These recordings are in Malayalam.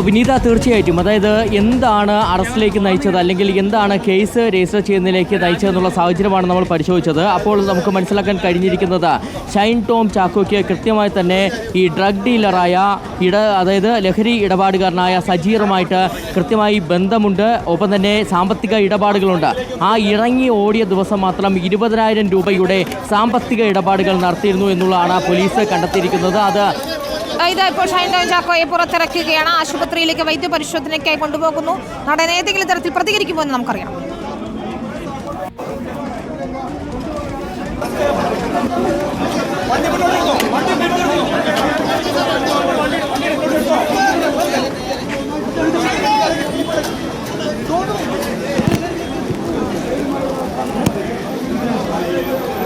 വിനീത, തീർച്ചയായിട്ടും അതായത് എന്താണ് അറസ്റ്റിലേക്ക് നയിച്ചത് അല്ലെങ്കിൽ എന്താണ് കേസ് രജിസ്റ്റർ ചെയ്യുന്നതിലേക്ക് നയിച്ചതെന്നുള്ള സാഹചര്യമാണ് നമ്മൾ പരിശോധിച്ചത്. അപ്പോൾ നമുക്ക് മനസ്സിലാക്കാൻ കഴിഞ്ഞിരിക്കുന്നത് ഷൈൻ ടോം ചാക്കോയ്ക്ക് കൃത്യമായി തന്നെ ഈ ഡ്രഗ് ഡീലറായ അതായത് ലഹരി ഇടപാടുകാരനായ സജീറുമായിട്ട് കൃത്യമായി ബന്ധമുണ്ട്. ഒപ്പം തന്നെ സാമ്പത്തിക ഇടപാടുകളുണ്ട്. ആ ഇറങ്ങി ഓടിയ ദിവസം മാത്രം 20,000 രൂപയുടെ സാമ്പത്തിക ഇടപാടുകൾ നടത്തിയിരുന്നു എന്നുള്ളതാണ് പോലീസ് കണ്ടെത്തിയിരിക്കുന്നത്. ഇപ്പോൾ ഷൈൻ ടോം ചാക്കോയെ പുറത്തിറക്കുകയാണ്. ആശുപത്രിയിലേക്ക് വൈദ്യപരിശോധനയ്ക്കായി കൊണ്ടുപോകുന്നു. നടൻ ഏതെങ്കിലും തരത്തിൽ പ്രതികരിക്കുമോ എന്ന് നമുക്കറിയാം.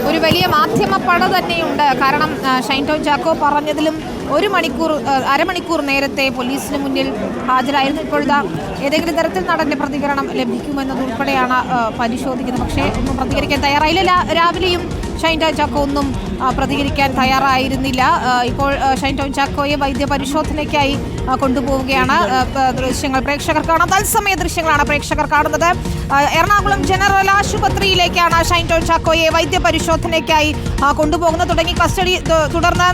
ഒരു വലിയ മാധ്യമ പട തന്നെയുണ്ട്. കാരണം ഷൈൻ ടോം ചാക്കോ പറഞ്ഞതിലും അരമണിക്കൂർ നേരത്തെ പോലീസിന് മുന്നിൽ ഹാജരായിരുന്നു. ഇപ്പോഴത്തെ ഏതെങ്കിലും തരത്തിൽ നടന്റെ പ്രതികരണം ലഭിക്കുമെന്നതുൾപ്പെടെയാണ് പരിശോധിക്കുന്നത്. പക്ഷേ ഒന്നും പ്രതികരിക്കാൻ തയ്യാറായില്ല. രാവിലെയും ഷൈൻ ടോം ചാക്കോ ഒന്നും പ്രതികരിക്കാൻ തയ്യാറായിരുന്നില്ല. ഇപ്പോൾ ഷൈൻ ടോം ചാക്കോയെ വൈദ്യപരിശോധനയ്ക്കായി കൊണ്ടുപോവുകയാണ്. ദൃശ്യങ്ങൾ പ്രേക്ഷകർ കാണാം. തത്സമയ ദൃശ്യങ്ങളാണ് പ്രേക്ഷകർ കാണുന്നത്. എറണാകുളം ജനറൽ ആശുപത്രിയിലേക്കാണ് ഷൈൻ ടോം ചാക്കോയെ വൈദ്യപരിശോധനയ്ക്കായി കൊണ്ടുപോകുന്നത്. തുടർന്ന്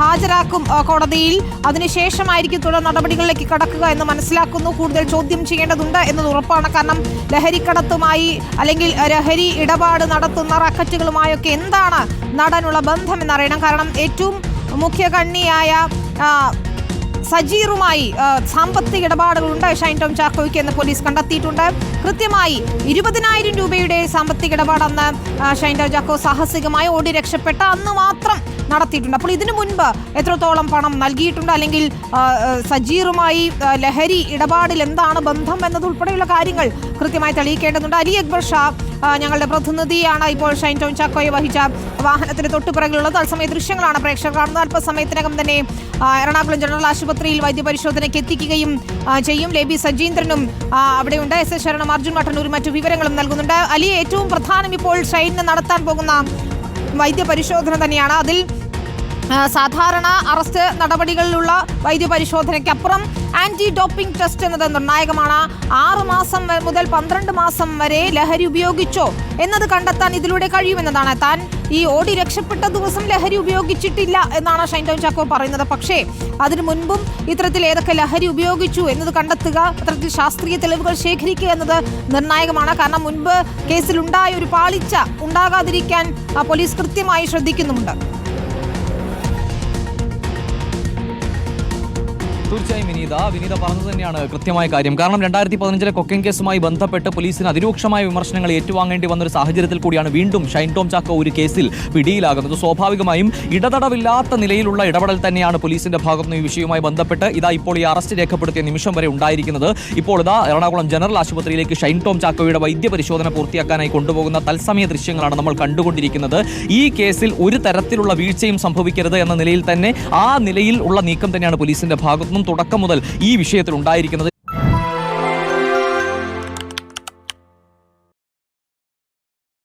ഹാജരാക്കും കോടതിയിൽ. അതിനുശേഷമായിരിക്കും തുടർ നടപടികളിലേക്ക് കടക്കുക എന്ന് മനസ്സിലാക്കുന്നു. കൂടുതൽ ചോദ്യം ചെയ്യേണ്ടതുണ്ട് എന്നത് ഉറപ്പാണ്. കാരണം ലഹരിക്കടത്തുമായി അല്ലെങ്കിൽ ലഹരി ഇടപാട് നടത്തുന്ന റാക്കറ്റുകളുമായൊക്കെ എന്താണ് നടനുള്ള ബന്ധം എന്നറിയണം. കാരണം ഏറ്റവും മുഖ്യ കണ്ണിയായ സജീറുമായി സാമ്പത്തിക ഇടപാടുകളുണ്ട് ഷൈൻ ടോം ചാക്കോയ്ക്ക് എന്ന് പോലീസ് കണ്ടെത്തിയിട്ടുണ്ട്. കൃത്യമായി 20,000 രൂപയുടെ സാമ്പത്തിക ഇടപാടെന്ന് ഷൈൻ ടോം ചാക്കോ സാഹസികമായി ഓടി രക്ഷപ്പെട്ട അന്ന് മാത്രം നടത്തിയിട്ടുണ്ട്. അപ്പോൾ ഇതിനു മുൻപ് എത്രത്തോളം പണം നൽകിയിട്ടുണ്ട്, അല്ലെങ്കിൽ സജീറുമായി ലഹരി ഇടപാടിൽ എന്താണ് ബന്ധം എന്നതുൾപ്പെടെയുള്ള കാര്യങ്ങൾ കൃത്യമായി തെളിയിക്കേണ്ടതുണ്ട്. അലി അക്ബർ ഷാ ഞങ്ങളുടെ പ്രതിനിധിയാണ്. ഇപ്പോൾ ഷൈൻ ടോം ചാക്കോയെ വഹിച്ച വാഹനത്തിന് തൊട്ടുപിറകിലുള്ള തത്സമയ ദൃശ്യങ്ങളാണ് പ്രേക്ഷകർ കാണുന്നത്. അല്പസമയത്തിനകം തന്നെ എറണാകുളം ജനറൽ ആശുപത്രിയിൽ വൈദ്യപരിശോധനയ്ക്ക് എത്തിക്കുകയും ചെയ്യും. ലേബി സജീന്ദ്രനും അവിടെയുണ്ട്. എസ് ശരണം, അർജുൻ മട്ടന്നൂരും മറ്റു വിവരങ്ങളും നൽകുന്നുണ്ട്. അലി, ഏറ്റവും പ്രധാനം ഇപ്പോൾ ഷൈനിന് നടത്താൻ പോകുന്ന വൈദ്യപരിശോധന തന്നെയാണ്. അതിൽ സാധാരണ അറസ്റ്റ് നടപടികളിലുള്ള വൈദ്യപരിശോധനയ്ക്കപ്പുറം ആന്റി ഡോപ്പിംഗ് ടെസ്റ്റ് എന്നത് നിർണായകമാണ്. 6 മാസം മുതൽ 12 മാസം വരെ ലഹരി ഉപയോഗിച്ചോ എന്നത് കണ്ടെത്താൻ ഇതിലൂടെ കഴിയുമെന്നതാണ്. താൻ ഈ ഓടി രക്ഷപ്പെട്ട ദിവസം ലഹരി ഉപയോഗിച്ചിട്ടില്ല എന്നാണ് ഷൈൻ ടോം ചാക്കോ പറയുന്നത്. പക്ഷേ അതിനു മുൻപും ഇത്തരത്തിൽ ഏതൊക്കെ ലഹരി ഉപയോഗിച്ചു എന്നത് കണ്ടെത്തുക, അത്തരത്തിൽ ശാസ്ത്രീയ തെളിവുകൾ ശേഖരിക്കുക എന്നത് നിർണായകമാണ്. കാരണം മുൻപ് കേസിലുണ്ടായ ഒരു പാളിച്ച ഉണ്ടാകാതിരിക്കാൻ പോലീസ് കൃത്യമായി ശ്രദ്ധിക്കുന്നുമുണ്ട്. തീർച്ചയായും വിനീത പറഞ്ഞത് തന്നെയാണ് കൃത്യമായ കാര്യം. കാരണം 2015 കൊക്കൈൻ കേസുമായി ബന്ധപ്പെട്ട് പോലീസിന് അതിരൂക്ഷമായ വിമർശനങ്ങൾ ഏറ്റുവാങ്ങേണ്ടി വന്നൊരു സാഹചര്യത്തിൽ കൂടിയാണ് വീണ്ടും ഷൈൻ ടോം ചാക്കോ ഒരു കേസിൽ പിടിയിലാകുന്നത്. സ്വാഭാവികമായും ഇടതടവില്ലാത്ത നിലയിലുള്ള ഇടപെടൽ തന്നെയാണ് പോലീസിന്റെ ഭാഗത്തുനിന്ന് ഈ വിഷയവുമായി ബന്ധപ്പെട്ട് ഇപ്പോൾ ഈ അറസ്റ്റ് രേഖപ്പെടുത്തിയ നിമിഷം വരെ ഉണ്ടായിരിക്കുന്നത്. ഇപ്പോൾ എറണാകുളം ജനറൽ ആശുപത്രിയിലേക്ക് ഷൈൻ ടോം ചാക്കോയുടെ വൈദ്യപരിശോധന പൂർത്തിയാക്കാനായി കൊണ്ടുപോകുന്ന തത്സമയ ദൃശ്യങ്ങളാണ് നമ്മൾ കണ്ടുകൊണ്ടിരിക്കുന്നത്. ഈ കേസിൽ ഒരു തരത്തിലുള്ള വീഴ്ചയും സംഭവിക്കരുത് എന്ന നിലയിൽ തന്നെ ആ നിലയിൽ ഉള്ള നീക്കം തന്നെയാണ് പോലീസിന്റെ ഭാഗത്തുനിന്നും തുടക്കം മുതൽ ഈ വിഷയത്തിൽ ഉണ്ടായിരിക്കുന്നത്.